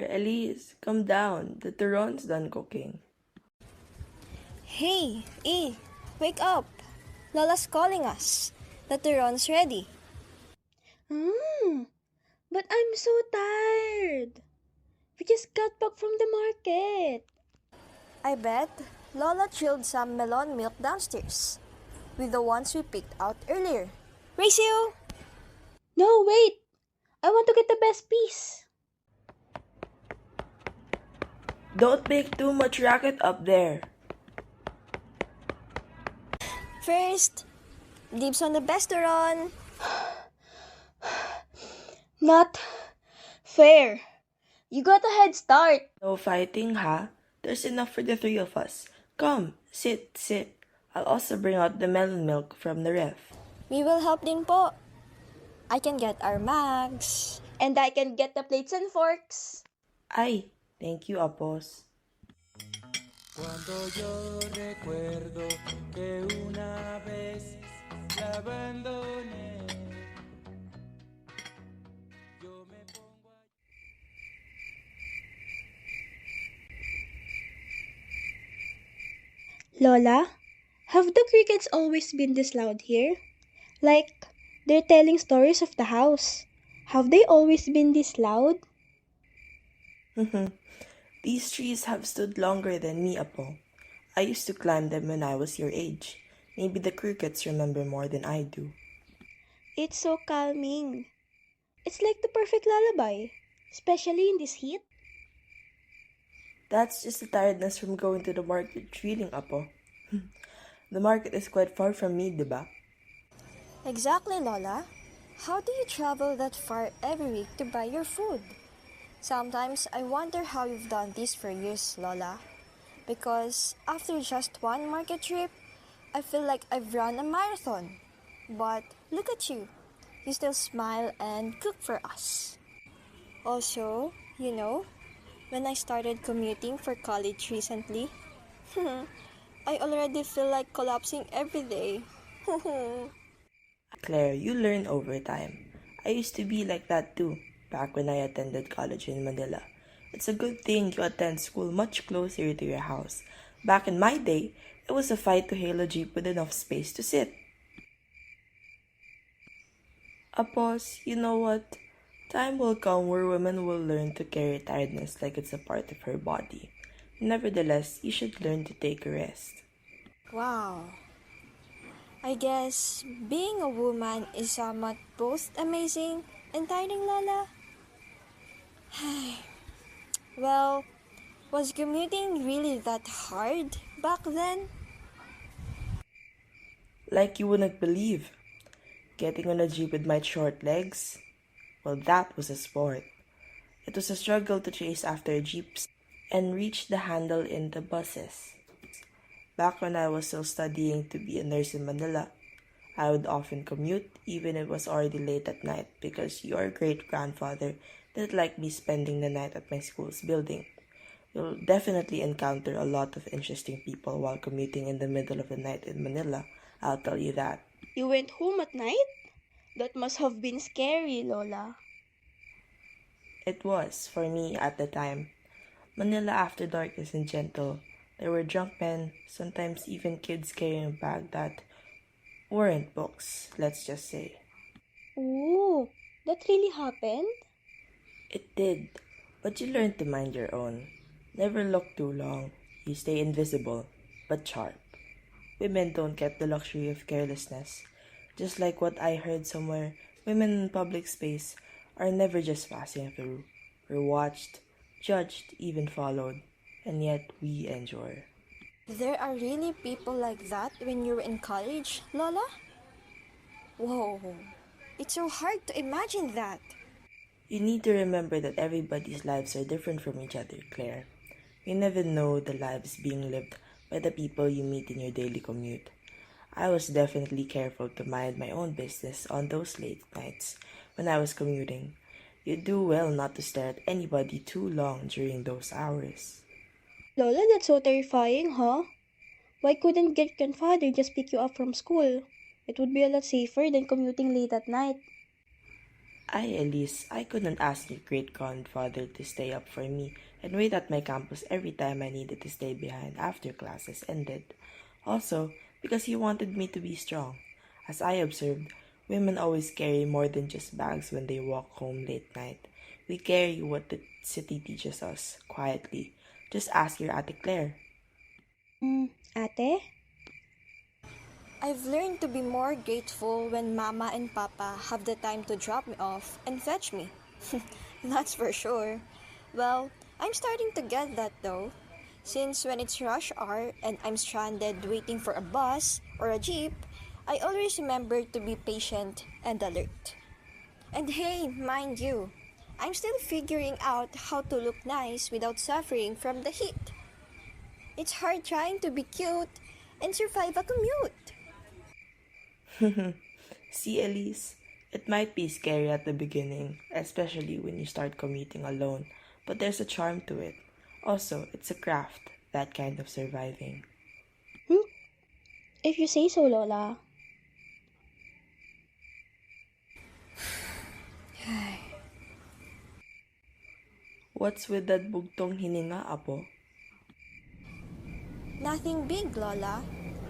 Elise, come down. The turon's done cooking. Hey, wake up! Lola's calling us. The turon's ready. But I'm so tired. We just got back from the market. I bet Lola chilled some melon milk downstairs with the ones we picked out earlier. Race you! No, wait. I want to get the best piece. Don't make too much racket up there. First, dibs on the best turon. Not fair. You got a head start. No fighting, ha? There's enough for the three of us. Come, sit. I'll also bring out the melon milk from the ref. We will help din po. I can get our mags. And I can get the plates and forks. Ay, thank you, Apos. Cuando yo recuerdo que una vez la abandoné, yo me pongo a... Lola, have the crickets always been this loud here? Like, they're telling stories of the house. Have they always been this loud? These trees have stood longer than me, Apo. I used to climb them when I was your age. Maybe the crickets remember more than I do. It's so calming. It's like the perfect lullaby, especially in this heat. That's just the tiredness from going to the market feeling, Apo. The market is quite far from me, diba? Exactly, Lola. How do you travel that far every week to buy your food? Sometimes I wonder how you've done this for years, Lola. Because after just one market trip, I feel like I've run a marathon. But look at you. You still smile and cook for us. Also, when I started commuting for college recently, I already feel like collapsing every day. Claire, you learn over time. I used to be like that too, back when I attended college in Manila. It's a good thing you attend school much closer to your house. Back in my day, it was a fight to hail a jeep with enough space to sit. Apos, you know what? Time will come where women will learn to carry tiredness like it's a part of her body. Nevertheless, you should learn to take a rest. Wow. I guess being a woman is somewhat both amazing and tiring, Lola. Well, was commuting really that hard back then? Like you wouldn't believe. Getting on a jeep with my short legs? Well, that was a sport. It was a struggle to chase after jeeps and reach the handle in the buses. Back when I was still studying to be a nurse in Manila, I would often commute even if it was already late at night because your great-grandfather didn't like me spending the night at my school's building. You'll definitely encounter a lot of interesting people while commuting in the middle of the night in Manila, I'll tell you that. You went home at night? That must have been scary, Lola. It was, for me at the time. Manila after dark isn't gentle. There were drunk men, sometimes even kids carrying a bag that weren't books, let's just say. Ooh, that really happened? It did, but you learn to mind your own. Never look too long. You stay invisible, but sharp. Women don't get the luxury of carelessness. Just like what I heard somewhere, women in public space are never just passing through. We're watched, judged, even followed, and yet we endure. There are really people like that when you're in college, Lola? Whoa, it's so hard to imagine that. You need to remember that everybody's lives are different from each other, Claire. You never know the lives being lived by the people you meet in your daily commute. I was definitely careful to mind my own business on those late nights when I was commuting. You do well not to stare at anybody too long during those hours. Lola, that's so terrifying, huh? Why couldn't your grandfather just pick you up from school? It would be a lot safer than commuting late at night. Elise, I couldn't ask your great-grandfather to stay up for me and wait at my campus every time I needed to stay behind after classes ended. Also, because he wanted me to be strong. As I observed, women always carry more than just bags when they walk home late night. We carry what the city teaches us, quietly. Just ask your Ate Claire. Ate? I've learned to be more grateful when Mama and Papa have the time to drop me off and fetch me. That's for sure. Well, I'm starting to get that though. Since when it's rush hour and I'm stranded waiting for a bus or a jeep, I always remember to be patient and alert. And hey, mind you, I'm still figuring out how to look nice without suffering from the heat. It's hard trying to be cute and survive a commute. See, Elise, it might be scary at the beginning, especially when you start commuting alone, but there's a charm to it. Also, it's a craft, that kind of surviving. If you say so, Lola. What's with that bugtong hininga, Apo? Nothing big, Lola.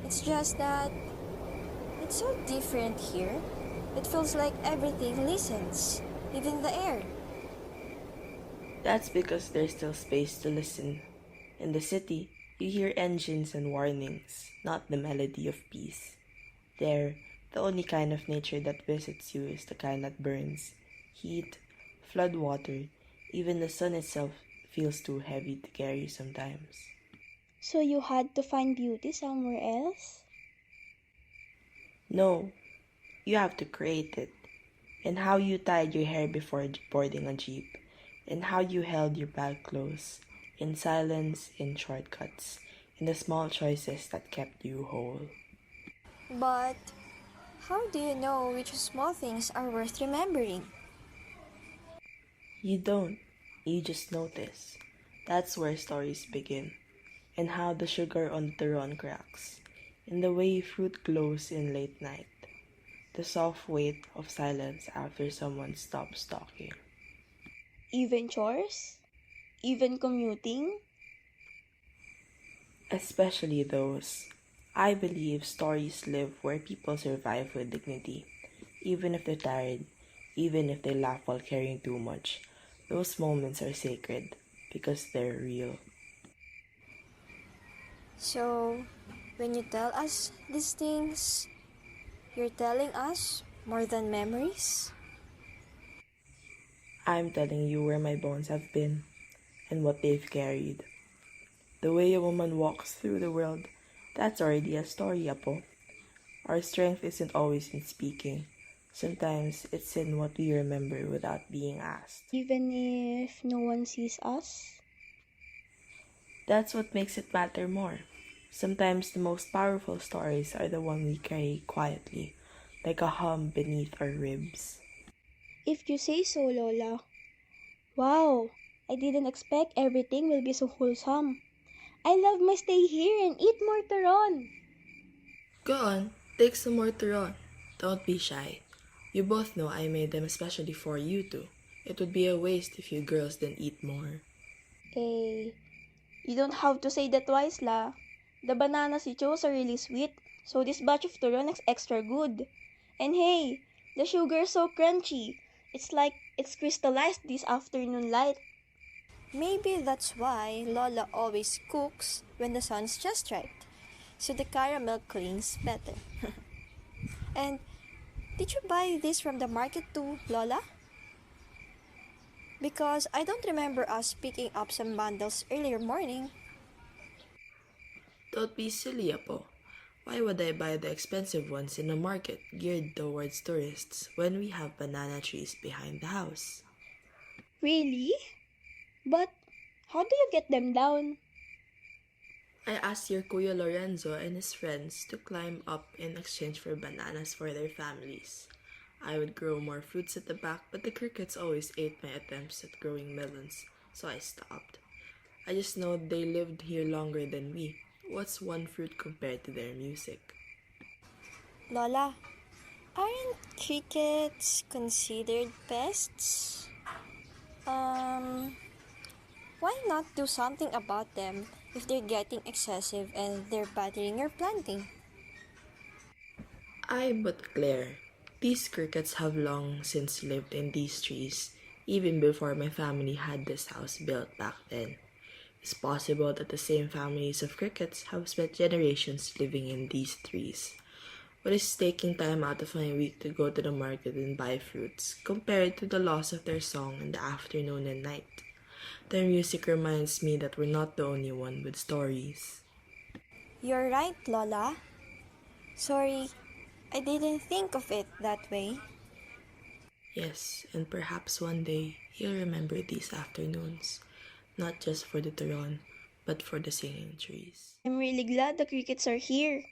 It's just that it's so different here. It feels like everything listens, even the air. That's because there's still space to listen. In the city, you hear engines and warnings, not the melody of peace. There, the only kind of nature that visits you is the kind that burns. Heat, flood water, even the sun itself feels too heavy to carry sometimes. So you had to find beauty somewhere else? No, you have to create it. And how you tied your hair before boarding a jeep, and how you held your bag close, in silence, in shortcuts, in the small choices that kept you whole. But how do you know which small things are worth remembering? You don't, you just notice. That's where stories begin, and how the sugar on the turon cracks, in the way fruit glows in late night, the soft weight of silence after someone stops talking. Even chores? Even commuting? Especially those. I believe stories live where people survive with dignity, even if they're tired, even if they laugh while carrying too much. Those moments are sacred because they're real. So, when you tell us these things, you're telling us more than memories? I'm telling you where my bones have been and what they've carried. The way a woman walks through the world, that's already a story, Apo. Our strength isn't always in speaking. Sometimes it's in what we remember without being asked. Even if no one sees us? That's what makes it matter more. Sometimes the most powerful stories are the ones we carry quietly, like a hum beneath our ribs. If you say so, Lola. Wow, I didn't expect everything will be so wholesome. I love my stay here and eat more turon. Go on, take some more turon. Don't be shy. You both know I made them especially for you two. It would be a waste if you girls didn't eat more. Eh, you don't have to say that twice, la. The bananas you chose are really sweet, so this batch of turon is extra good. And hey, the sugar is so crunchy. It's like it's crystallized this afternoon light. Maybe that's why Lola always cooks when the sun's just right, so the caramel clings better. And did you buy this from the market too, Lola? Because I don't remember us picking up some bundles earlier morning. Don't be silly, Apo. Why would I buy the expensive ones in a market geared towards tourists when we have banana trees behind the house? Really? But how do you get them down? I asked your Kuya Lorenzo and his friends to climb up in exchange for bananas for their families. I would grow more fruits at the back, but the crickets always ate my attempts at growing melons, so I stopped. I just know they lived here longer than we. What's one fruit compared to their music? Lola, Aren't crickets considered pests? Why not do something about them if they're getting excessive and they're bothering your planting? But Claire, these crickets have long since lived in these trees, even before my family had this house built back then. It's possible that the same families of crickets have spent generations living in these trees. What is taking time out of my week to go to the market and buy fruits, compared to the loss of their song in the afternoon and night? Their music reminds me that we're not the only one with stories. You're right, Lola. Sorry, I didn't think of it that way. Yes, and perhaps one day you'll remember these afternoons, not just for the turon, but for the singing trees. I'm really glad the crickets are here.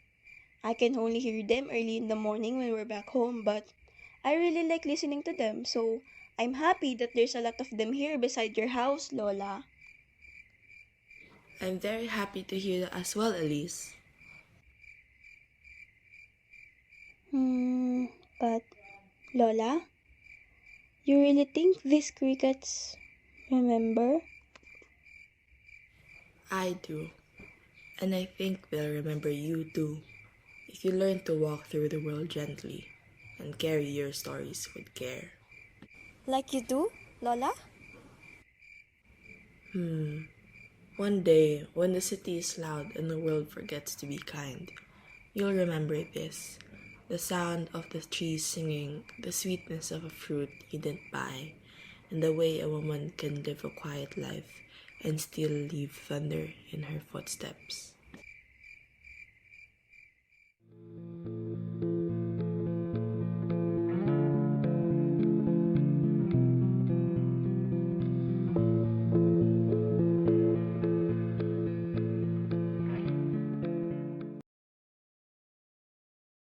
I can only hear them early in the morning when we're back home, but I really like listening to them, so I'm happy that there's a lot of them here beside your house, Lola. I'm very happy to hear that as well, Elise. But Lola, you really think these crickets remember? I do, and I think they'll remember you too, if you learn to walk through the world gently and carry your stories with care. Like you do, Lola? One day, when the city is loud and the world forgets to be kind, you'll remember this. The sound of the trees singing, the sweetness of a fruit you didn't buy, and the way a woman can live a quiet life and still leave thunder in her footsteps.